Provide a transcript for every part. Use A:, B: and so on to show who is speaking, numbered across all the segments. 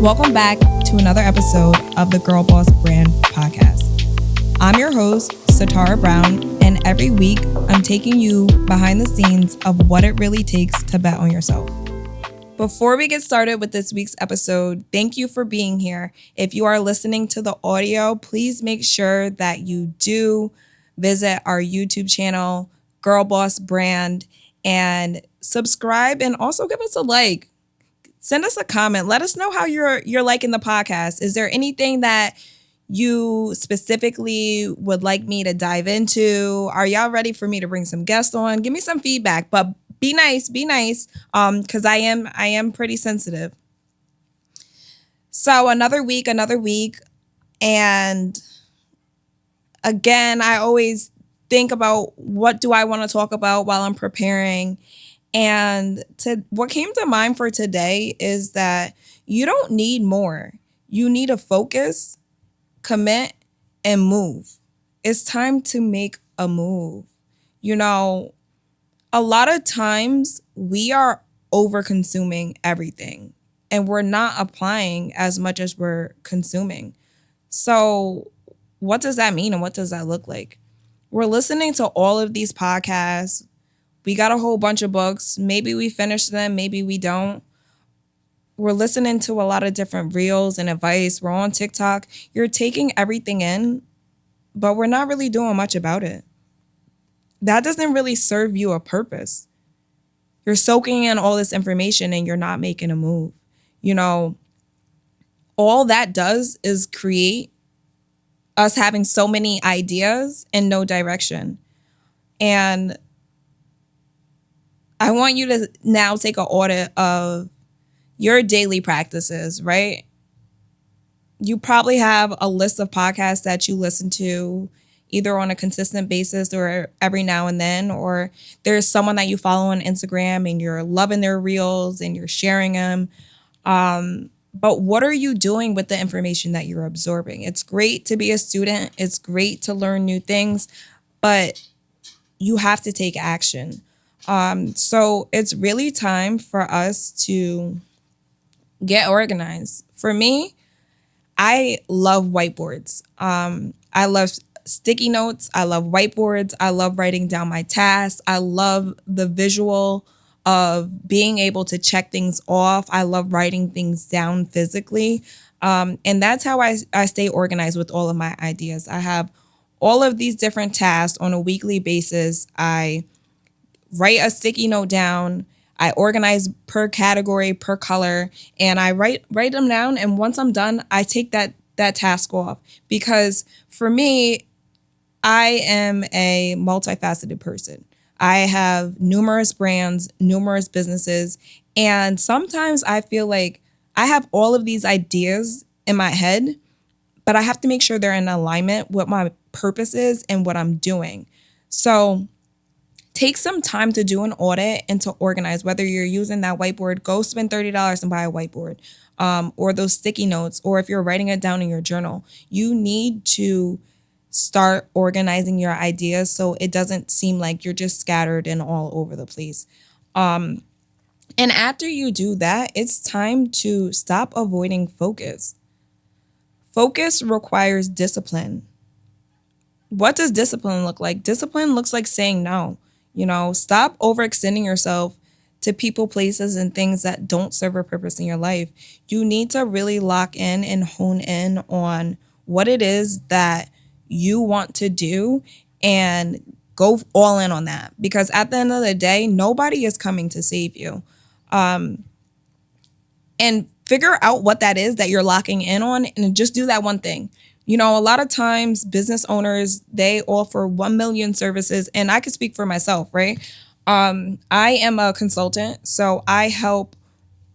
A: Welcome back to another episode of the Girl Boss Brand Podcast. I'm your host, Satara Brown, and every week I'm taking you behind the scenes of what it really takes to bet on yourself. Before we get started with this week's episode, thank you for being here. If you are listening to the audio, please make sure that you do visit our YouTube channel, Girl Boss Brand, and subscribe and also give us a like. Send us a comment. Let us know how you're liking the podcast. Is there anything that you specifically would like me to dive into? Are y'all ready for me to bring some guests on? Give me some feedback, but be nice, because I am pretty sensitive. So another week, and again, I always think about what do I want to talk about while I'm preparing. And what came to mind for today is that you don't need more. You need to focus, commit, and move. It's time to make a move. You know, a lot of times we are over consuming everything and we're not applying as much as we're consuming. So what does that mean and what does that look like? We're listening to all of these podcasts. We got a whole bunch of books. Maybe we finish them, maybe we don't. We're listening to a lot of different reels and advice. We're on TikTok. You're taking everything in, but we're not really doing much about it. That doesn't really serve you a purpose. You're soaking in all this information and you're not making a move. You know, all that does is create us having so many ideas and no direction. And I want you to now take an audit of your daily practices, right? You probably have a list of podcasts that you listen to either on a consistent basis or every now and then, or there's someone that you follow on Instagram and you're loving their reels and you're sharing them. But what are you doing with the information that you're absorbing? It's great to be a student. It's great to learn new things, but you have to take action. So it's really time for us to get organized. For me, I love whiteboards. I love sticky notes. I love whiteboards. I love writing down my tasks. I love the visual of being able to check things off. I love writing things down physically. And that's how I stay organized with all of my ideas. I have all of these different tasks on a weekly basis. I write a sticky note down. I organize per category, per color, and I write them down. And once I'm done, I take that task off. Because for me, I am a multifaceted person. I have numerous brands, numerous businesses, and sometimes I feel like I have all of these ideas in my head, but I have to make sure they're in alignment with my purpose is and what I'm doing. So take some time to do an audit and to organize. Whether you're using that whiteboard, go spend $30 and buy a whiteboard, or those sticky notes, or if you're writing it down in your journal. You need to start organizing your ideas so it doesn't seem like you're just scattered and all over the place. And after you do that, it's time to stop avoiding focus. Focus requires discipline. What does discipline look like? Discipline looks like saying no. You know, stop overextending yourself to people, places, and things that don't serve a purpose in your life. You need to really lock in and hone in on what it is that you want to do and go all in on that. Because at the end of the day, nobody is coming to save you. And figure out what that is that you're locking in on and just do that one thing. You know, a lot of times business owners, they offer 1 million services, and I can speak for myself, right? I am a consultant, so I help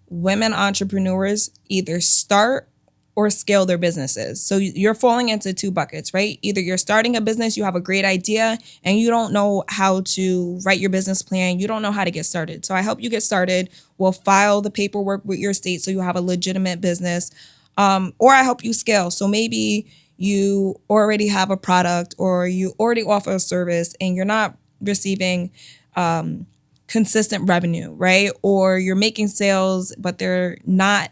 A: women entrepreneurs either start or scale their businesses. So you're falling into two buckets, right? Either you're starting a business, you have a great idea, and you don't know how to write your business plan. You don't know how to get started. So I help you get started. We'll file the paperwork with your state so you have a legitimate business. Or I help you scale. So maybe you already have a product or you already offer a service and you're not receiving consistent revenue, right? Or you're making sales, but they're not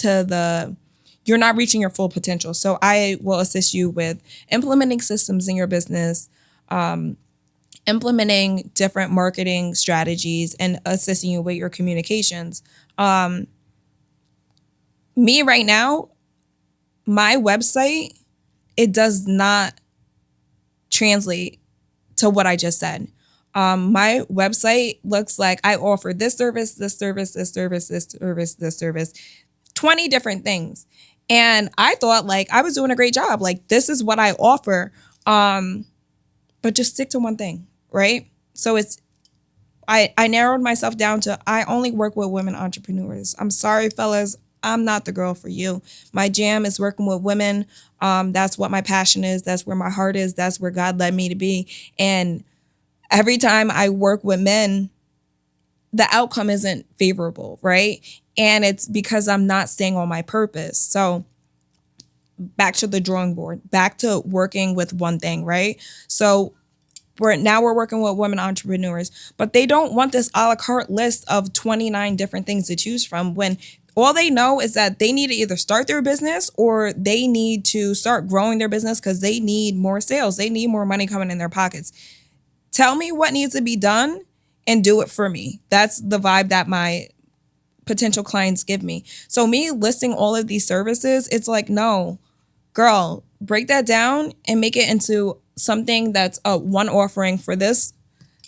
A: you're not reaching your full potential. So I will assist you with implementing systems in your business, implementing different marketing strategies, and assisting you with your communications. Me right now, my website, it does not translate to what I just said. My website looks like I offer this service, this service, this service, this service, this service, 20 different things. And I thought like I was doing a great job. Like this is what I offer. But just stick to one thing, right? So I narrowed myself down to I only work with women entrepreneurs. I'm sorry, fellas. I'm not the girl for you. My jam is working with women. That's what my passion is. That's where my heart is. That's where God led me to be. And every time I work with men, the outcome isn't favorable, right? And it's because I'm not staying on my purpose. So back to the drawing board, back to working with one thing, right? So we're working with women entrepreneurs, but they don't want this a la carte list of 29 different things to choose from when all they know is that they need to either start their business or they need to start growing their business because they need more sales. They need more money coming in their pockets. Tell me what needs to be done and do it for me. That's the vibe that my potential clients give me. So me listing all of these services, it's like, no, girl, break that down and make it into something that's one offering for this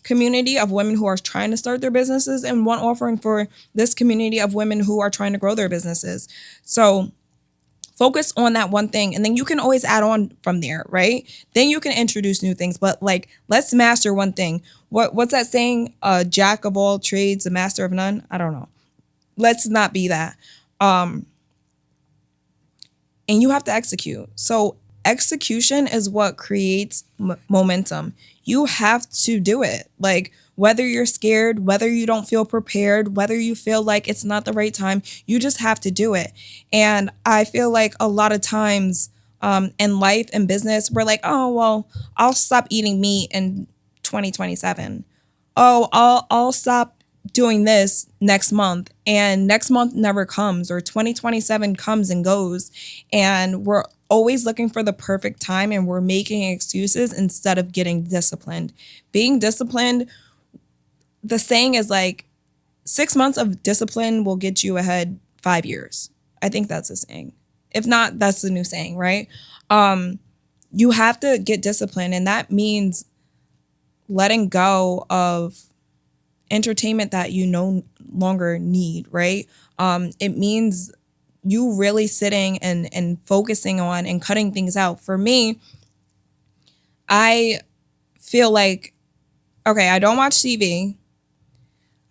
A: community of women who are trying to start their businesses and one offering for this community of women who are trying to grow their businesses. So focus on that one thing and then you can always add on from there, right? Then you can introduce new things, but like let's master one thing. What's that saying? Jack of all trades, a master of none? I don't know. Let's not be that. And you have to execute. So execution is what creates momentum. You have to do it. Like whether you're scared, whether you don't feel prepared, whether you feel like it's not the right time, you just have to do it. And I feel like a lot of times in life and business, we're like, oh, well, I'll stop eating meat in 2027. Oh, I'll stop doing this next month, and next month never comes, or 2027 comes and goes, and we're always looking for the perfect time and we're making excuses instead of getting disciplined. Being disciplined, the saying is like 6 months of discipline will get you ahead 5 years. I think that's the saying. If not, that's the new saying, right? You have to get disciplined, and that means letting go of entertainment that you no longer need, right? It means you really sitting and focusing on and cutting things out. For me, I feel like, okay, I don't watch TV.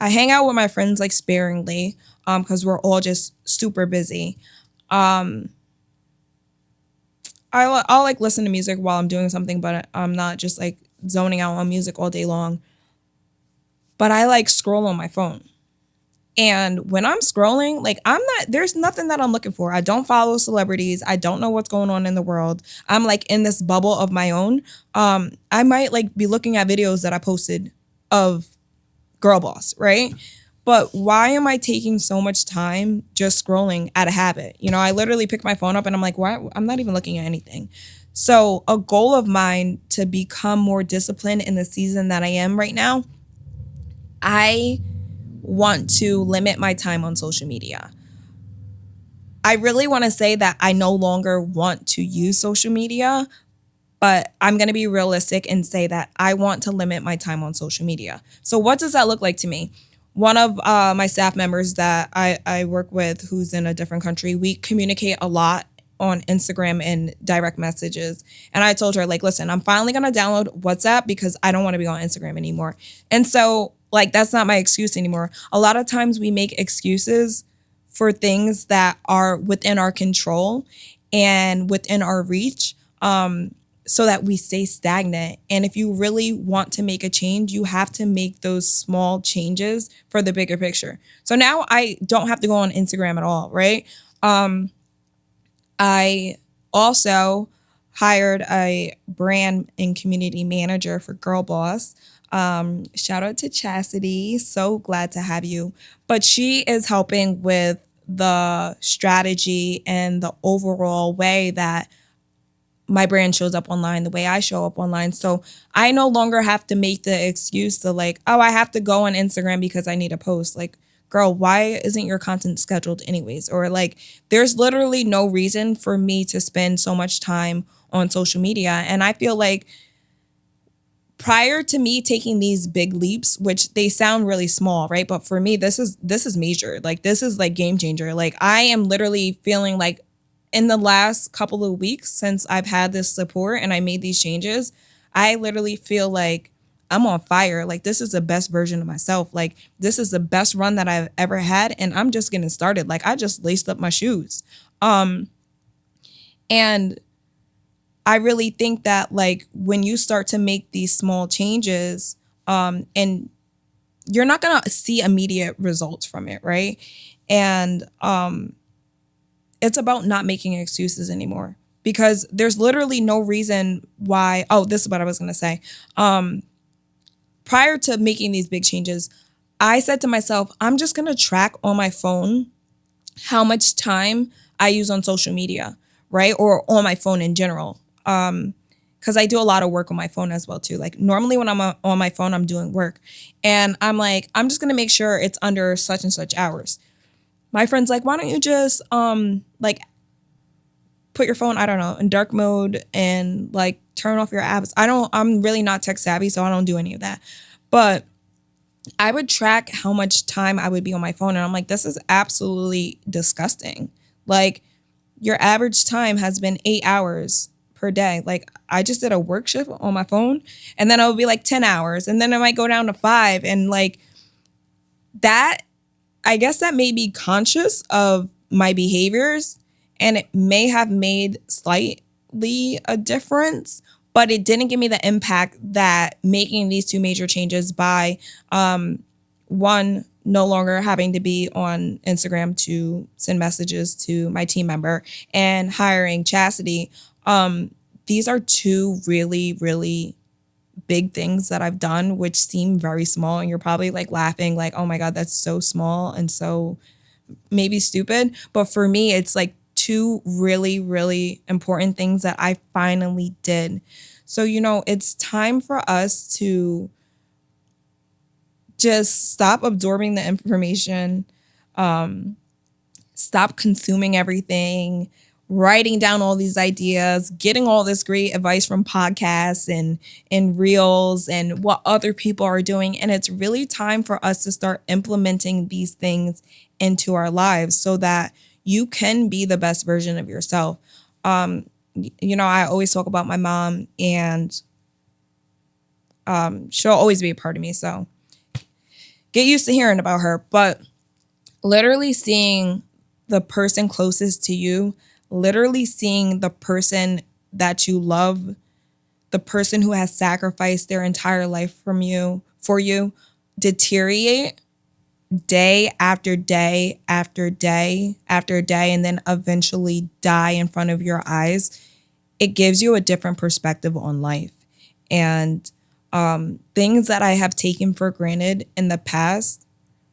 A: I hang out with my friends like sparingly because we're all just super busy. I'll like listen to music while I'm doing something, but I'm not just like zoning out on music all day long. But I like scroll on my phone. And when I'm scrolling, like there's nothing that I'm looking for. I don't follow celebrities. I don't know what's going on in the world. I'm like in this bubble of my own. I might like be looking at videos that I posted of Girl Boss, right? But why am I taking so much time just scrolling out of habit? You know, I literally pick my phone up and I'm like, why? I'm not even looking at anything. So a goal of mine to become more disciplined in the season that I am right now, I want to limit my time on social media. I really want to say that I no longer want to use social media, but I'm going to be realistic and say that I want to limit my time on social media. So what does that look like to me? One of my staff members that I work with who's in a different country, we communicate a lot on Instagram and direct messages. And I told her, like, listen, I'm finally going to download WhatsApp because I don't want to be on Instagram anymore. And so like, that's not my excuse anymore. A lot of times we make excuses for things that are within our control and within our reach so that we stay stagnant. And if you really want to make a change, you have to make those small changes for the bigger picture. So now I don't have to go on Instagram at all, right? I also hired a brand and community manager for Girl Boss. Shout out to Chastity. So glad to have you. But she is helping with the strategy and the overall way that my brand shows up online, the way I show up online. So I no longer have to make the excuse to like, oh, I have to go on Instagram because I need a post. Like, girl, why isn't your content scheduled anyways? Or like, there's literally no reason for me to spend so much time on social media. And I feel like prior to me taking these big leaps, which they sound really small, right? But for me, this is major. Like, this is like game changer. Like, I am literally feeling like in the last couple of weeks since I've had this support and I made these changes, I literally feel like I'm on fire. Like, this is the best version of myself. Like, this is the best run that I've ever had. And I'm just getting started. Like, I just laced up my shoes. And I really think that like when you start to make these small changes, and you're not gonna see immediate results from it, right? And it's about not making excuses anymore, because there's literally no reason why. Oh, this is what I was gonna say. Prior to making these big changes, I said to myself, I'm just gonna track on my phone how much time I use on social media, right? Or on my phone in general. Because I do a lot of work on my phone as well too. Like, normally when I'm on my phone, I'm doing work, and I'm like, I'm just gonna make sure it's under such and such hours. My friend's like, why don't you just like put your phone, I don't know, in dark mode and like turn off your apps. I'm really not tech savvy, so I don't do any of that. But I would track how much time I would be on my phone, and I'm like, this is absolutely disgusting. Like, your average time has been 8 hours per day. Like, I just did a work shift on my phone, and then it would be like 10 hours, and then it might go down to 5. And like that, I guess that made me conscious of my behaviors, and it may have made slightly a difference, but it didn't give me the impact that making these two major changes by one, no longer having to be on Instagram to send messages to my team member, and hiring Chastity. These are two really, really big things that I've done, which seem very small. And you're probably like laughing, like, oh my God, that's so small and so maybe stupid. But for me, it's like two really, really important things that I finally did. So, it's time for us to just stop absorbing the information, stop consuming everything, writing down all these ideas, getting all this great advice from podcasts and reels and what other people are doing. And it's really time for us to start implementing these things into our lives so that you can be the best version of yourself. I always talk about my mom, and she'll always be a part of me. So get used to hearing about her. But literally seeing the person closest to you, literally seeing the person that you love, the person who has sacrificed their entire life for you, deteriorate day after day after day after day, and then eventually die in front of your eyes, it gives you a different perspective on life. And things that I have taken for granted in the past,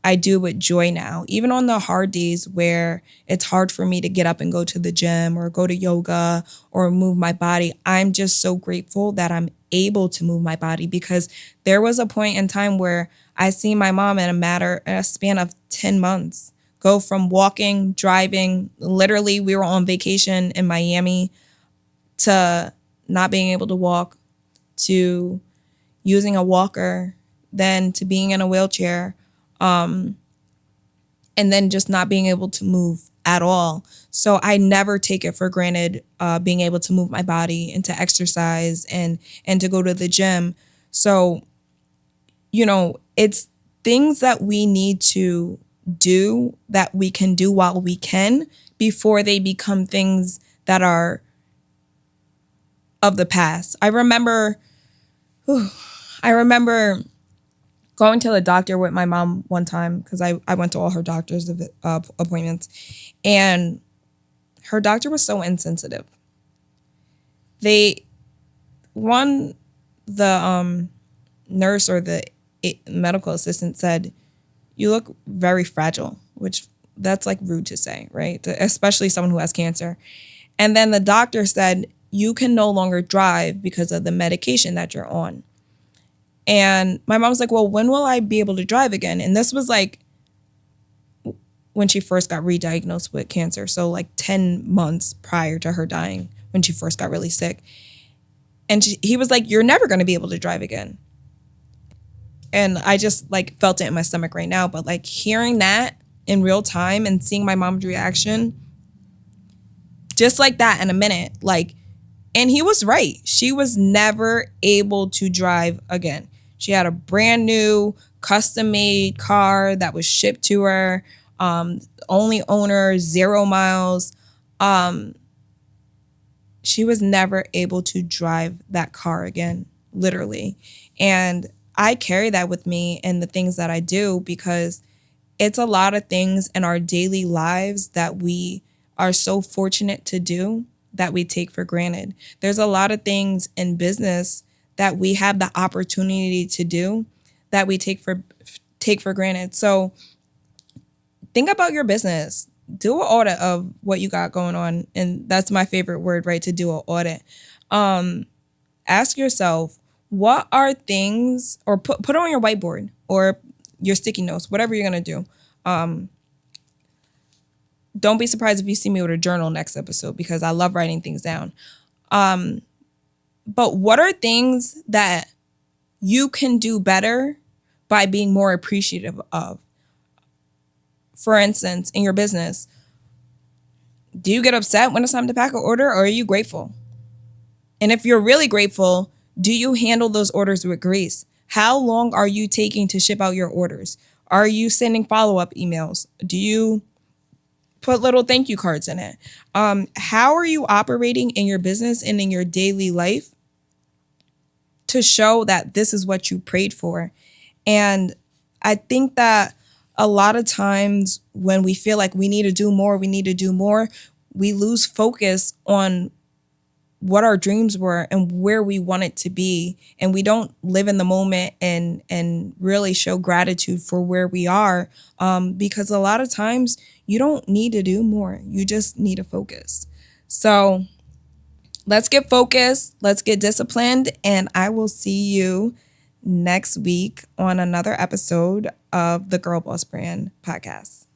A: I do with joy now. Even on the hard days where it's hard for me to get up and go to the gym or go to yoga or move my body, I'm just so grateful that I'm able to move my body, because there was a point in time where I seen my mom in a span of 10 months go from walking, driving, literally we were on vacation in Miami, to not being able to walk, to using a walker, then to being in a wheelchair, and then just not being able to move at all. So I never take it for granted, being able to move my body and to exercise and to go to the gym. So, it's things that we need to do that we can do while we can, before they become things that are of the past. I remember going to the doctor with my mom one time, because I went to all her doctor's appointments, and her doctor was so insensitive. The nurse or the medical assistant said, "You look very fragile," which That's like rude to say, right? Especially someone who has cancer. And then the doctor said, you can no longer drive because of the medication that you're on. And my mom was like, well, when will I be able to drive again? And this was like when she first got re-diagnosed with cancer. So like 10 months prior to her dying, when she first got really sick. And he was like, you're never going to be able to drive again. And I just like felt it in my stomach right now. But like hearing that in real time and seeing my mom's reaction, just like that in a minute, like, and he was right. She was never able to drive again. She had a brand new custom made car that was shipped to her. Only owner, 0 miles. She was never able to drive that car again, literally. And I carry that with me in the things that I do, because it's a lot of things in our daily lives that we are so fortunate to do that we take for granted. There's a lot of things in business that we have the opportunity to do that we take for granted. So think about your business. Do an audit of what you got going on. And that's my favorite word, right? To do an audit. Ask yourself, what are things, or put it on your whiteboard or your sticky notes, whatever you're going to do. Don't be surprised if you see me with a journal next episode, because I love writing things down. But what are things that you can do better by being more appreciative of? For instance, in your business, do you get upset when it's time to pack an order, or are you grateful? And if you're really grateful, do you handle those orders with grace? How long are you taking to ship out your orders? Are you sending follow-up emails? Do you put little thank you cards in it? How are you operating in your business and in your daily life to show that this is what you prayed for? And I think that a lot of times when we feel like we need to do more, we lose focus on what our dreams were and where we want it to be. And we don't live in the moment and really show gratitude for where we are, because a lot of times you don't need to do more. You just need to focus. So let's get focused. Let's get disciplined. And I will see you next week on another episode of the Girl Boss Brand podcast.